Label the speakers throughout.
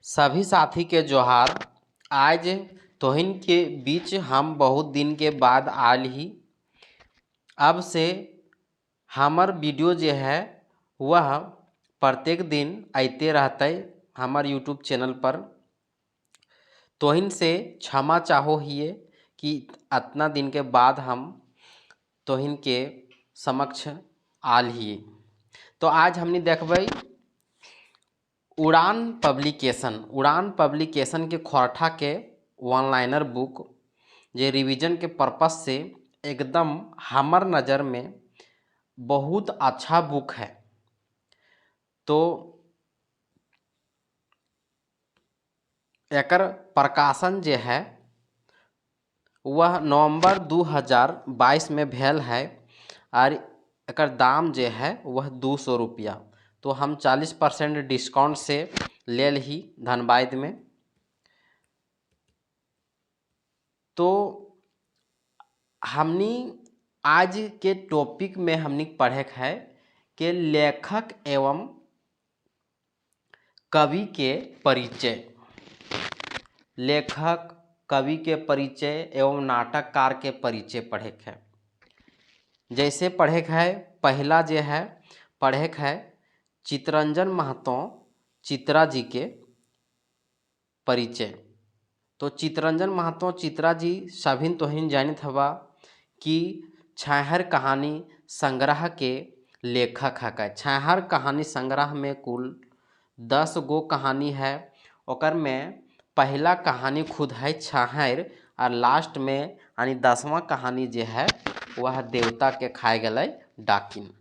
Speaker 1: सभी साथी के जोहार। आज तोहिन के बीच हम बहुत दिन के बाद आल ही। अब से हमर वीडियो जो है वह प्रत्येक दिन आते रहते हमार यूट्यूब चैनल पर। तोहिन से क्षमा चाहो हिए कि इतना दिन के बाद हम तोहिन के समक्ष आल ही। तो आज हमने देखबै उड़ान पब्लिकेशन के खोरठा के वन लाइनर बुक जे रिवीजन के पर्पस से एकदम हमर नज़र में बहुत अच्छा बुक है। तो एकर प्रकाशन जे है वह नवंबर 2022 में भेल है और एकर दाम जे है वह 200 रुपया। तो हम 40% डिस्काउंट से लेल ही धनबाद में। तो हमनी आज के टॉपिक में हमनी पढ़े है कि लेखक एवं कवि के परिचय। लेखक कवि के परिचय एवं नाटककार के परिचय पढ़े है। जैसे पढ़े है पहला जे है पढ़े है चितरंजन महतो चित्रा जी के परिचय। तो चितरंजन महतो चित्रा जी सभी तोहिन जानित हवा कि छाहर कहानी संग्रह के लेखक है। छाहर कहानी संग्रह में कुल 10 गो कहानी है। ओकर में पहला कहानी खुद है छाहर और लास्ट में यानी 10वां कहानी जो है वह देवता के खाए गए डाकिन।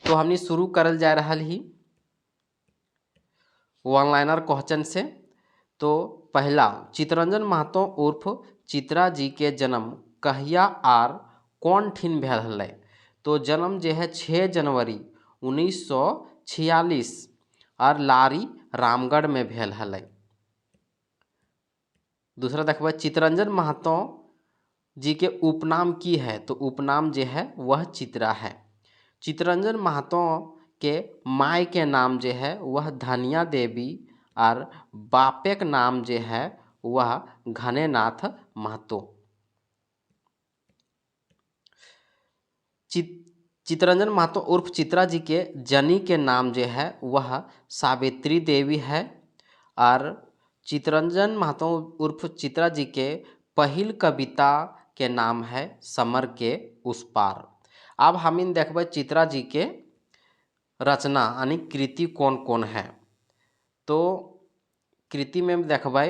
Speaker 1: तो हमने शुरू करल जा रहा ही वन लाइनर क्वेश्चन से। तो पहला चितरंजन महतो उर्फ चित्रा जी के जन्म कहिया आर कौन ठिन भेल हलै। तो जन्म जो है 6 जनवरी 1946 और लारी रामगढ़ में भेल हलै। दूसरा देखबै चितरंजन महतो जी के उपनाम की है। तो उपनाम जो है वह चित्रा है। चितरंजन महतो के माय के नाम जो है वह धनिया देवी और बापे के नाम जो है वह घनेनाथ महतो। चितरंजन महतो उर्फ चित्रा जी के जनी के नाम जो है वह सावित्री देवी है। और चितरंजन महतो उर्फ चित्रा जी के पहिल कविता के नाम है समर के उस पार। अब हम इन देखबै चित्रा जी के रचना यानी कृति कौन कौन है। तो कृति में देखबै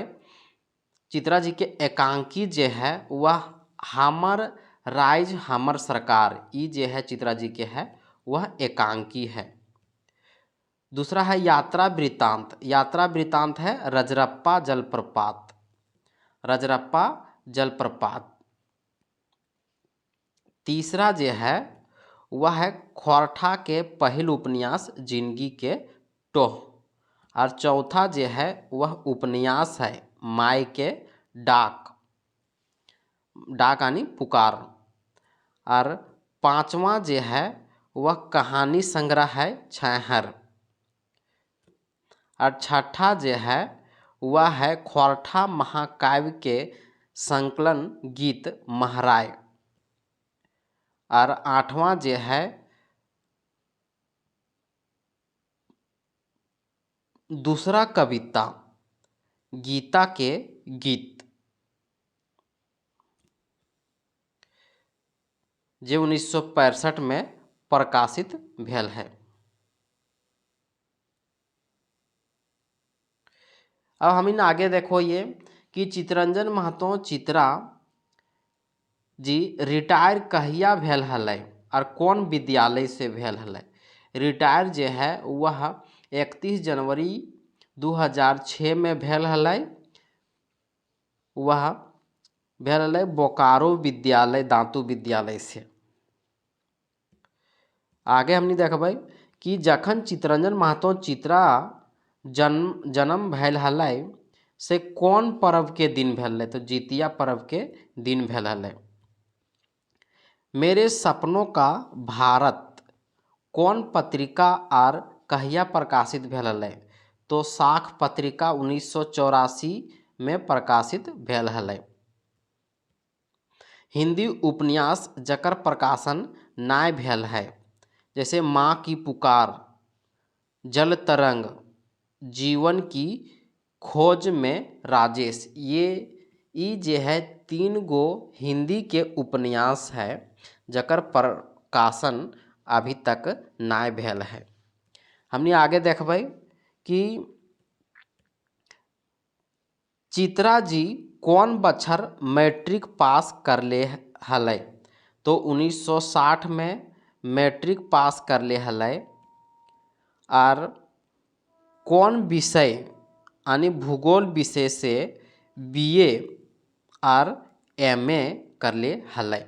Speaker 1: चित्रा जी के एकांकी जे है वह हमर राज हमर सरकार ई जे है चित्रा जी के है वह एकांकी है। दूसरा है यात्रा वृत्तांत। यात्रा वृत्तांत है रजरप्पा जलप्रपात। रजरप्पा जलप्रपात। तीसरा जो है वह है खोरठा के पहल उपन्यास जिंदगी के टोह। और चौथा जो है वह उपन्यास है माय के डाक। डाक यानी पुकार। और पांचवा जो है वह कहानी संग्रह है छाहर। और छठा जो है वह है खोरठा महाकाव्य के संकलन गीत महाराय। और आठवां जो है दूसरा कविता गीता के गीत जो 1965 में प्रकाशित भेल है। अब हम आगे देखो ये कि चितरंजन महतो चित्रा जी रिटायर कहिया भेल हलै और कौन विद्यालय से भेल हलै। रिटायर जो है वह 31 जनवरी 2006 में भेल हलै। वह भेल हलै बोकारो विद्यालय दांतु विद्यालय से। आगे हमने देखबै कि जखन चितरंजन महतो चित्रा जन्म भेल हलै से कौन पर्व के दिन भेल हलै। तो जितिया पर्व के दिन भेल हलै। मेरे सपनों का भारत कौन पत्रिका और कहिया प्रकाशित भेल हलै। तो साख पत्रिका 1984 में प्रकाशित भेल हलै। हिंदी उपन्यास जकर प्रकाशन नाय भेल है, जैसे माँ की पुकार, जल तरंग, जीवन की खोज में राजेश, ये जे है 3 गो हिंदी के उपन्यास है जकर प्रकाशन अभी तक नाय भेल है। हमने आगे देखबै कि चित्रा जी कौन बछर मैट्रिक पास करले हलै, तो 1960 में मैट्रिक पास करले हलै। और कौन विषय यानी भूगोल विषय से बीए और एमए करले हलै।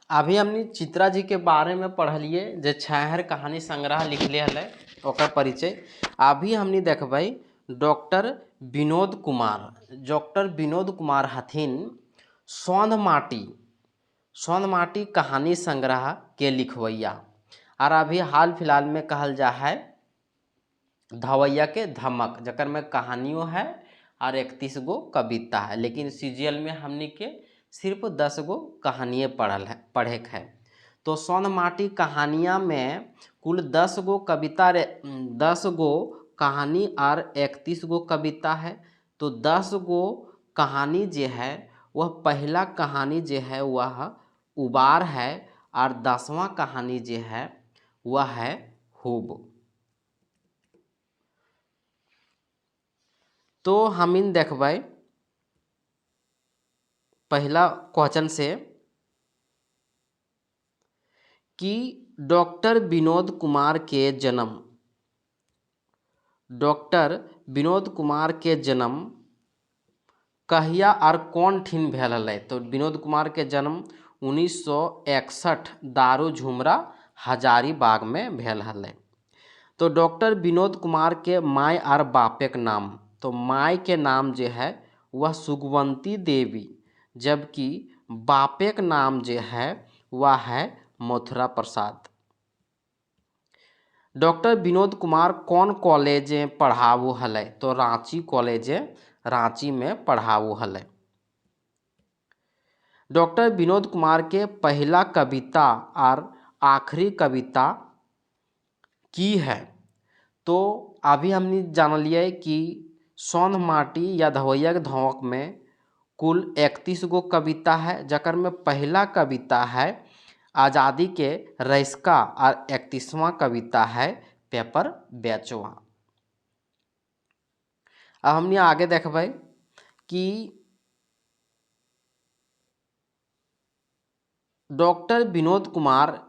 Speaker 1: अभी हमने चित्रा जी के बारे में पढ़लिए जे छाहर कहानी संग्रह लिखले हलै ओकर परिचय। अभी हमने देखबै डॉक्टर विनोद कुमार। डॉक्टर विनोद कुमार हथिन सौंध माटी कहानी संग्रह के लिखवैया। और अभी हाल फिलहाल में कहल जा है धवैया के धमक, जकर में कहानियों है और 31 गो कविता है, लेकिन सीजीएल में हमने के सिर्फ 10 गो कहानियाँ पढ़े है। तो सौंध माटी कहानियाँ में कुल 10 गो कविता 10 गो कहानी और 31 गो कविता है। तो 10 गो कहानी जो है वह पहला कहानी जो है वह उबार है और 10वां कहानी जो है वह है हुब। तो हम इन देखबै पहला क्वेश्चन से कि डॉक्टर विनोद कुमार के जन्म कहिया और कौन ठिन भेल हलै। तो विनोद कुमार के जन्म 1961 दारू झुमरा हजारीबाग में भेल हलै। तो डॉक्टर विनोद कुमार के माय और बापे के नाम, तो माय के नाम जो है वह सुगवंती देवी, जबकि बापे के नाम जो है वह है मथुरा प्रसाद। डॉक्टर विनोद कुमार कौन कॉलेज में पढ़ावू हलै, तो रांची कॉलेज रांची में पढ़ावू हलै। डॉक्टर विनोद कुमार के पहला कविता और आखिरी कविता की है। तो अभी हमने जान लिया कि सौंध माटी या धवैया के धमक में कुल 31 गो कविता है, जकर में पहला कविता है आज़ादी के रईसका और 31वां कविता है पेपर बेचवा। अब हमने आगे देखबै कि डॉक्टर विनोद कुमार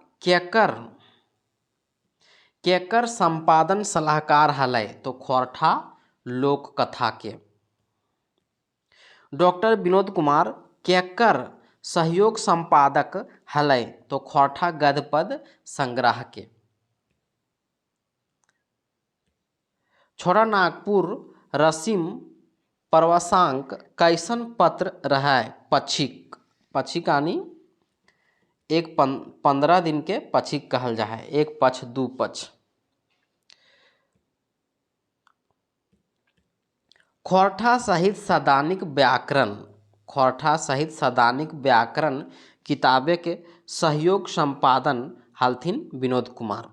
Speaker 1: केकर संपादन सलाहकार हलै, तो खोरठा लोक कथा के। डॉक्टर विनोद कुमार केकर सहयोग संपादक हलै, तो खोरठा गद्यपद संग्रह के। छोरा नागपुर रसीम प्रवासांक कैसन पत्र रहे पक्षिक यानी एक 15 दिन के पक्षिक कहल जा है, एक पक्ष दू पक्ष। खोरठा सहित सैद्धांतिक व्याकरण किताबे के सहयोग संपादन हलथिन विनोद कुमार।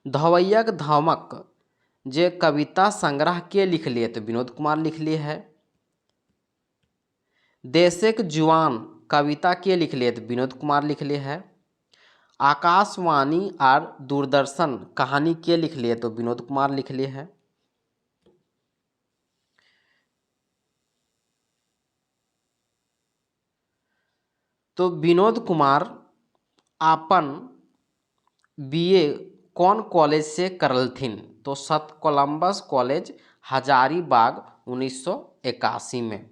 Speaker 1: धवैया के धमक जे कविता संग्रह के लिखलिए, तो विनोद कुमार लिखलिए है। देशक जुआन कविता के लिखलिए, तो विनोद कुमार लिखलिए है। आकाशवाणी और दूरदर्शन कहानी के लिखलिए, तो विनोद कुमार लिखलिए है। तो विनोद कुमार अपन बीए कौन कॉलेज से करलथिन, तो सत कोलंबस कॉलेज हजारीबाग 1981 में।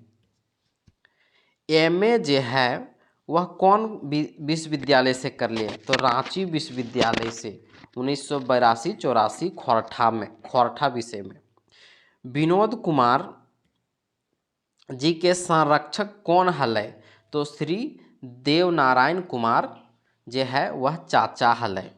Speaker 1: एमए जो है वह कौन विश्वविद्यालय से कर लिए, तो रांची विश्वविद्यालय से 1982-84 खोरठा विषय में। विनोद कुमार जी के संरक्षक कौन हलै, तो श्री देवनारायण कुमार जो है वह चाचा हलै।